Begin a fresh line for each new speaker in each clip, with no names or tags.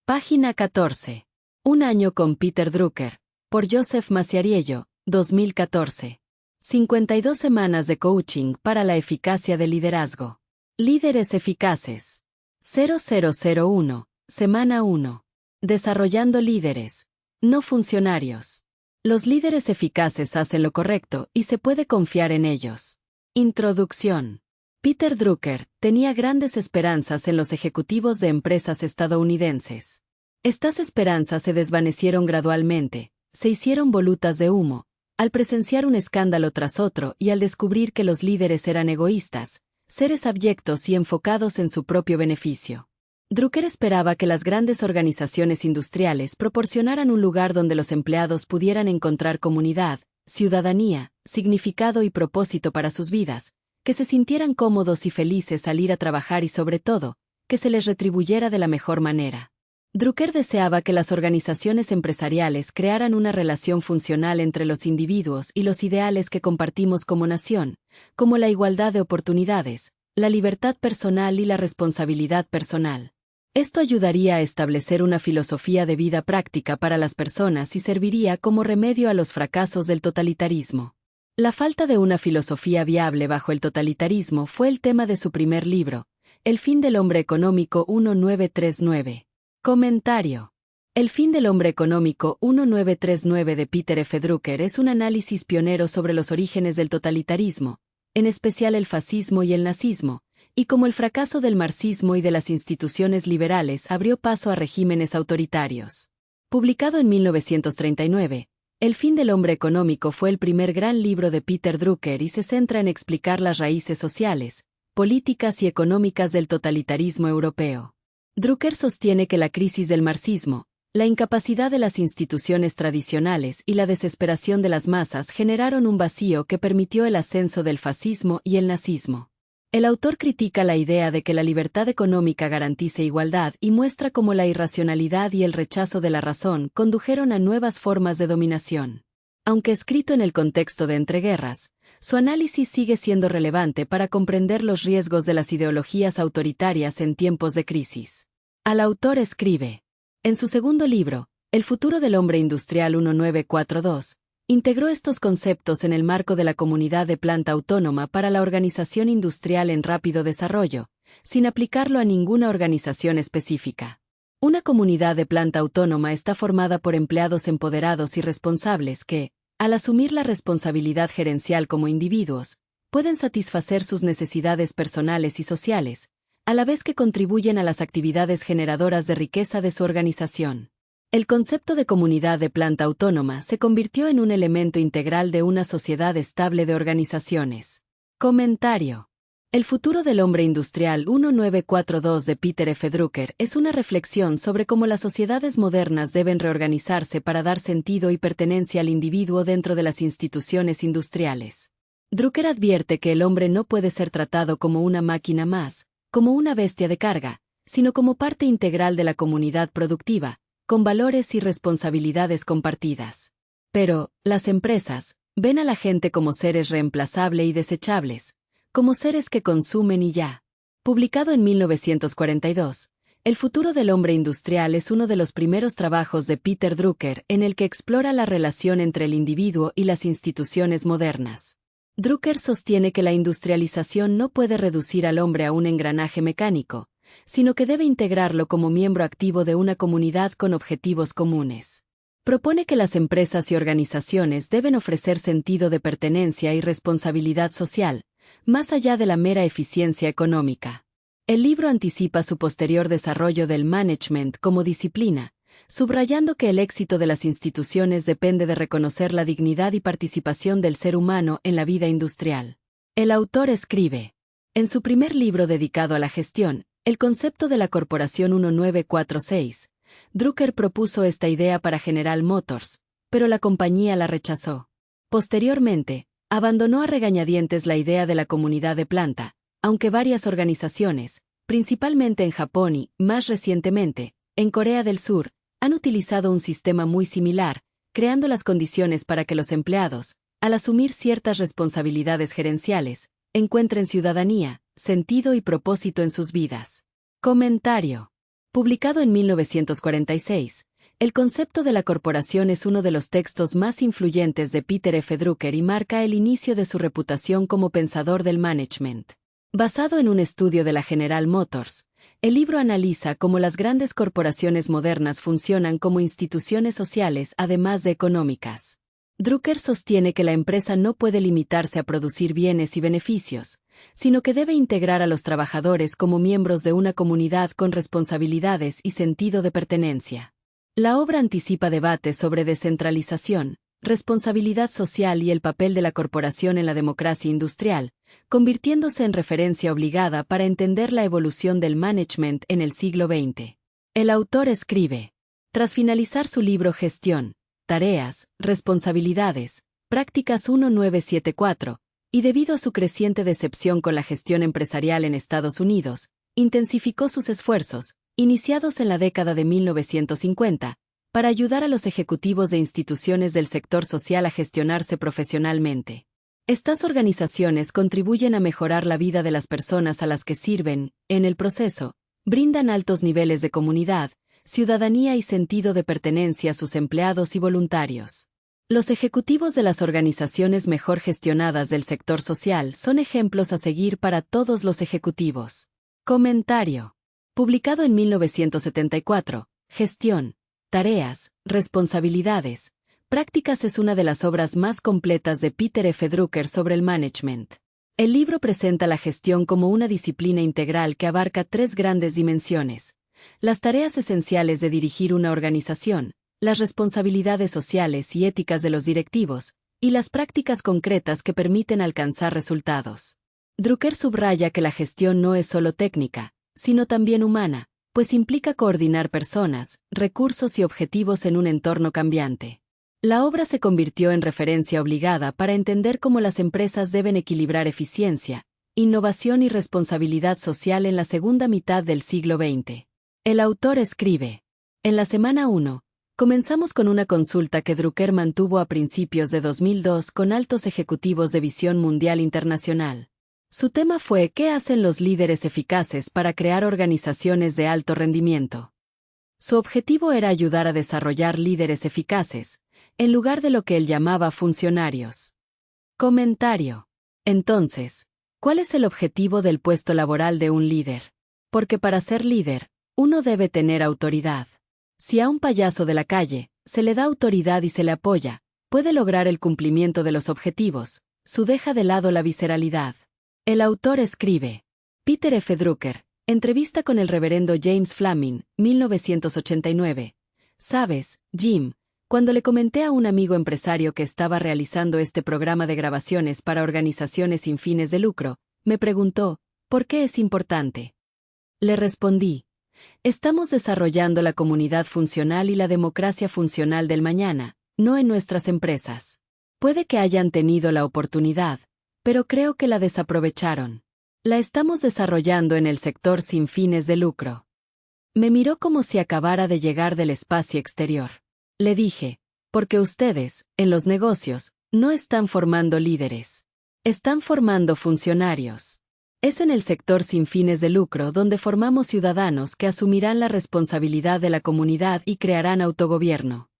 Página 14. Un año con Peter Drucker, por Joseph Masciariello, 2014. 52 semanas de coaching para la eficacia del liderazgo. Líderes eficaces. 0001, semana 1. Desarrollando líderes, no funcionarios. Los líderes eficaces hacen lo correcto y se puede confiar en ellos. Introducción. Peter Drucker tenía grandes esperanzas en los ejecutivos de empresas estadounidenses. Estas esperanzas se desvanecieron gradualmente, se hicieron volutas de humo, al presenciar un escándalo tras otro y al descubrir que los líderes eran egoístas, seres abyectos y enfocados en su propio beneficio. Drucker esperaba que las grandes organizaciones industriales proporcionaran un lugar donde los empleados pudieran encontrar comunidad, ciudadanía, significado y propósito para sus vidas, que se sintieran cómodos y felices al ir a trabajar y sobre todo, que se les retribuyera de la mejor manera. Drucker deseaba que las organizaciones empresariales crearan una relación funcional entre los individuos y los ideales que compartimos como nación, como la igualdad de oportunidades, la libertad personal y la responsabilidad personal. Esto ayudaría a establecer una filosofía de vida práctica para las personas y serviría como remedio a los fracasos del totalitarismo. La falta de una filosofía viable bajo el totalitarismo fue el tema de su primer libro, El fin del hombre económico 1939. Comentario. El fin del hombre económico 1939 de Peter F. Drucker es un análisis pionero sobre los orígenes del totalitarismo, en especial el fascismo y el nazismo, y cómo el fracaso del marxismo y de las instituciones liberales abrió paso a regímenes autoritarios. Publicado en 1939, El fin del hombre económico fue el primer gran libro de Peter Drucker y se centra en explicar las raíces sociales, políticas y económicas del totalitarismo europeo. Drucker sostiene que la crisis del marxismo, la incapacidad de las instituciones tradicionales y la desesperación de las masas generaron un vacío que permitió el ascenso del fascismo y el nazismo. El autor critica la idea de que la libertad económica garantice igualdad y muestra cómo la irracionalidad y el rechazo de la razón condujeron a nuevas formas de dominación. Aunque escrito en el contexto de entreguerras, su análisis sigue siendo relevante para comprender los riesgos de las ideologías autoritarias en tiempos de crisis. Al autor escribe. En su segundo libro, El futuro del hombre industrial 1942, integró estos conceptos en el marco de la comunidad de planta autónoma para la organización industrial en rápido desarrollo, sin aplicarlo a ninguna organización específica. Una comunidad de planta autónoma está formada por empleados empoderados y responsables que, al asumir la responsabilidad gerencial como individuos, pueden satisfacer sus necesidades personales y sociales, a la vez que contribuyen a las actividades generadoras de riqueza de su organización. El concepto de comunidad de planta autónoma se convirtió en un elemento integral de una sociedad estable de organizaciones. Comentario. El futuro del hombre industrial 1942 de Peter F. Drucker es una reflexión sobre cómo las sociedades modernas deben reorganizarse para dar sentido y pertenencia al individuo dentro de las instituciones industriales. Drucker advierte que el hombre no puede ser tratado como una máquina más, como una bestia de carga, sino como parte integral de la comunidad productiva, con valores y responsabilidades compartidas. Pero, las empresas ven a la gente como seres reemplazables y desechables, como seres que consumen y ya. Publicado en 1942, El futuro del hombre industrial es uno de los primeros trabajos de Peter Drucker en el que explora la relación entre el individuo y las instituciones modernas. Drucker sostiene que la industrialización no puede reducir al hombre a un engranaje mecánico, sino que debe integrarlo como miembro activo de una comunidad con objetivos comunes. Propone que las empresas y organizaciones deben ofrecer sentido de pertenencia y responsabilidad social, más allá de la mera eficiencia económica. El libro anticipa su posterior desarrollo del management como disciplina, subrayando que el éxito de las instituciones depende de reconocer la dignidad y participación del ser humano en la vida industrial. El autor escribe. En su primer libro dedicado a la gestión, El concepto de la corporación 1946, Drucker propuso esta idea para General Motors, pero la compañía la rechazó. Posteriormente, abandonó a regañadientes la idea de la comunidad de planta, aunque varias organizaciones, principalmente en Japón y, más recientemente, en Corea del Sur, han utilizado un sistema muy similar, creando las condiciones para que los empleados, al asumir ciertas responsabilidades gerenciales, encuentren ciudadanía, sentido y propósito en sus vidas. Comentario. Publicado en 1946, el concepto de la corporación es uno de los textos más influyentes de Peter F. Drucker y marca el inicio de su reputación como pensador del management. Basado en un estudio de la General Motors, el libro analiza cómo las grandes corporaciones modernas funcionan como instituciones sociales además de económicas. Drucker sostiene que la empresa no puede limitarse a producir bienes y beneficios, sino que debe integrar a los trabajadores como miembros de una comunidad con responsabilidades y sentido de pertenencia. La obra anticipa debates sobre descentralización, responsabilidad social y el papel de la corporación en la democracia industrial, convirtiéndose en referencia obligada para entender la evolución del management en el siglo XX. El autor escribe, tras finalizar su libro Gestión, Tareas, Responsabilidades, Prácticas 1974, y debido a su creciente decepción con la gestión empresarial en Estados Unidos, intensificó sus esfuerzos, iniciados en la década de 1950, para ayudar a los ejecutivos de instituciones del sector social a gestionarse profesionalmente. Estas organizaciones contribuyen a mejorar la vida de las personas a las que sirven, en el proceso, brindan altos niveles de comunidad, ciudadanía y sentido de pertenencia a sus empleados y voluntarios. Los ejecutivos de las organizaciones mejor gestionadas del sector social son ejemplos a seguir para todos los ejecutivos. Comentario. Publicado en 1974, Gestión, Tareas, Responsabilidades, Prácticas es una de las obras más completas de Peter F. Drucker sobre el management. El libro presenta la gestión como una disciplina integral que abarca tres grandes dimensiones: las tareas esenciales de dirigir una organización, las responsabilidades sociales y éticas de los directivos, y las prácticas concretas que permiten alcanzar resultados. Drucker subraya que la gestión no es solo técnica, sino también humana, pues implica coordinar personas, recursos y objetivos en un entorno cambiante. La obra se convirtió en referencia obligada para entender cómo las empresas deben equilibrar eficiencia, innovación y responsabilidad social en la segunda mitad del siglo XX. El autor escribe, en la semana 1, comenzamos con una consulta que Drucker mantuvo a principios de 2002 con altos ejecutivos de visión mundial internacional. Su tema fue ¿qué hacen los líderes eficaces para crear organizaciones de alto rendimiento? Su objetivo era ayudar a desarrollar líderes eficaces, en lugar de lo que él llamaba funcionarios. Comentario. Entonces, ¿cuál es el objetivo del puesto laboral de un líder? Porque para ser líder, uno debe tener autoridad. Si a un payaso de la calle se le da autoridad y se le apoya, puede lograr el cumplimiento de los objetivos, deja de lado la visceralidad. El autor escribe, Peter F. Drucker, entrevista con el reverendo James Flaming, 1989. ¿Sabes, Jim? Cuando le comenté a un amigo empresario que estaba realizando este programa de grabaciones para organizaciones sin fines de lucro, me preguntó, ¿por qué es importante? Le respondí, estamos desarrollando la comunidad funcional y la democracia funcional del mañana, no en nuestras empresas. Puede que hayan tenido la oportunidad, pero creo que la desaprovecharon. La estamos desarrollando en el sector sin fines de lucro. Me miró como si acabara de llegar del espacio exterior. Le dije, porque ustedes, en los negocios, no están formando líderes. Están formando funcionarios. Es en el sector sin fines de lucro donde formamos ciudadanos que asumirán la responsabilidad de la comunidad y crearán autogobierno.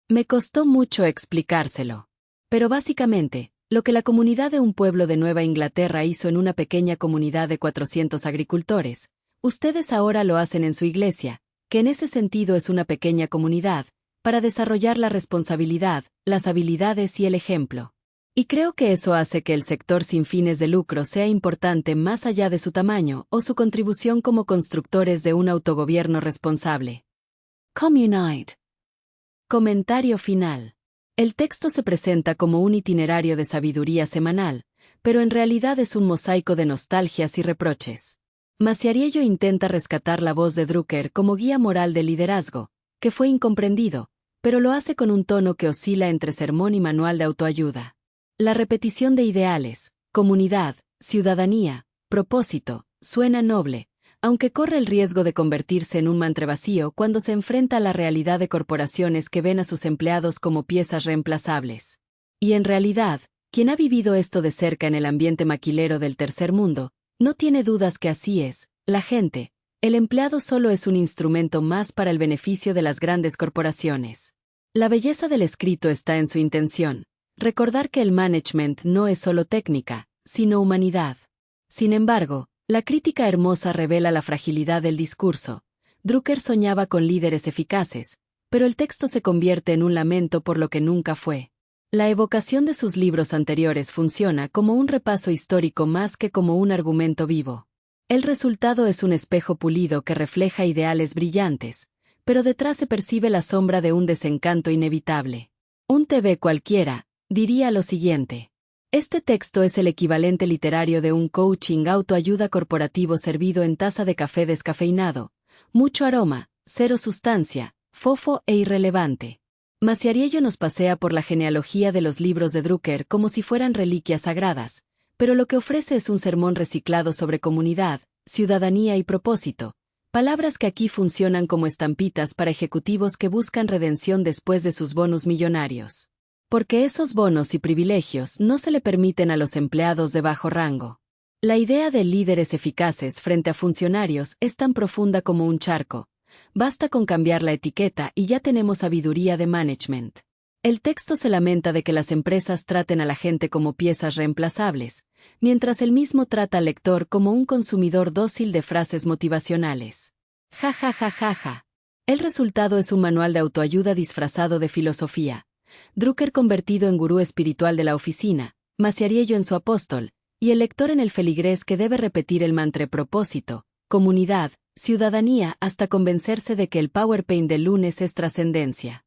Me costó mucho explicárselo. Pero básicamente, lo que la comunidad de un pueblo de Nueva Inglaterra hizo en una pequeña comunidad de 400 agricultores, ustedes ahora lo hacen en su iglesia, que en ese sentido es una pequeña comunidad, para desarrollar la responsabilidad, las habilidades y el ejemplo. Y creo que eso hace que el sector sin fines de lucro sea importante más allá de su tamaño o su contribución como constructores de un autogobierno responsable. Communite. Comentario final. El texto se presenta como un itinerario de sabiduría semanal, pero en realidad es un mosaico de nostalgias y reproches. Masciariello intenta rescatar la voz de Drucker como guía moral del liderazgo, que fue incomprendido, pero lo hace con un tono que oscila entre sermón y manual de autoayuda. La repetición de ideales, comunidad, ciudadanía, propósito, suena noble, aunque corre el riesgo de convertirse en un mantra vacío cuando se enfrenta a la realidad de corporaciones que ven a sus empleados como piezas reemplazables. Y en realidad, quien ha vivido esto de cerca en el ambiente maquilero del tercer mundo, no tiene dudas que así es. La gente, El empleado solo es un instrumento más para el beneficio de las grandes corporaciones. La belleza del escrito está en su intención. Recordar que el management no es solo técnica, sino humanidad. Sin embargo, la crítica hermosa revela la fragilidad del discurso. Drucker soñaba con líderes eficaces, pero el texto se convierte en un lamento por lo que nunca fue. La evocación de sus libros anteriores funciona como un repaso histórico más que como un argumento vivo. El resultado es un espejo pulido que refleja ideales brillantes, pero detrás se percibe la sombra de un desencanto inevitable. Un TV cualquiera diría lo siguiente: este texto es el equivalente literario de un coaching autoayuda corporativo servido en taza de café descafeinado, mucho aroma, cero sustancia, fofo e irrelevante. Masciariello nos pasea por la genealogía de los libros de Drucker como si fueran reliquias sagradas, pero lo que ofrece es un sermón reciclado sobre comunidad, ciudadanía y propósito, palabras que aquí funcionan como estampitas para ejecutivos que buscan redención después de sus bonus millonarios. Porque esos bonos y privilegios no se le permiten a los empleados de bajo rango. La idea de líderes eficaces frente a funcionarios es tan profunda como un charco. Basta con cambiar la etiqueta y ya tenemos sabiduría de management. El texto se lamenta de que las empresas traten a la gente como piezas reemplazables, mientras él mismo trata al lector como un consumidor dócil de frases motivacionales. Ja ja ja ja ja. El resultado es un manual de autoayuda disfrazado de filosofía. Drucker convertido en gurú espiritual de la oficina, Masciariello en su apóstol, y el lector en el feligrés que debe repetir el mantra propósito, comunidad, ciudadanía hasta convencerse de que el PowerPoint del lunes es trascendencia.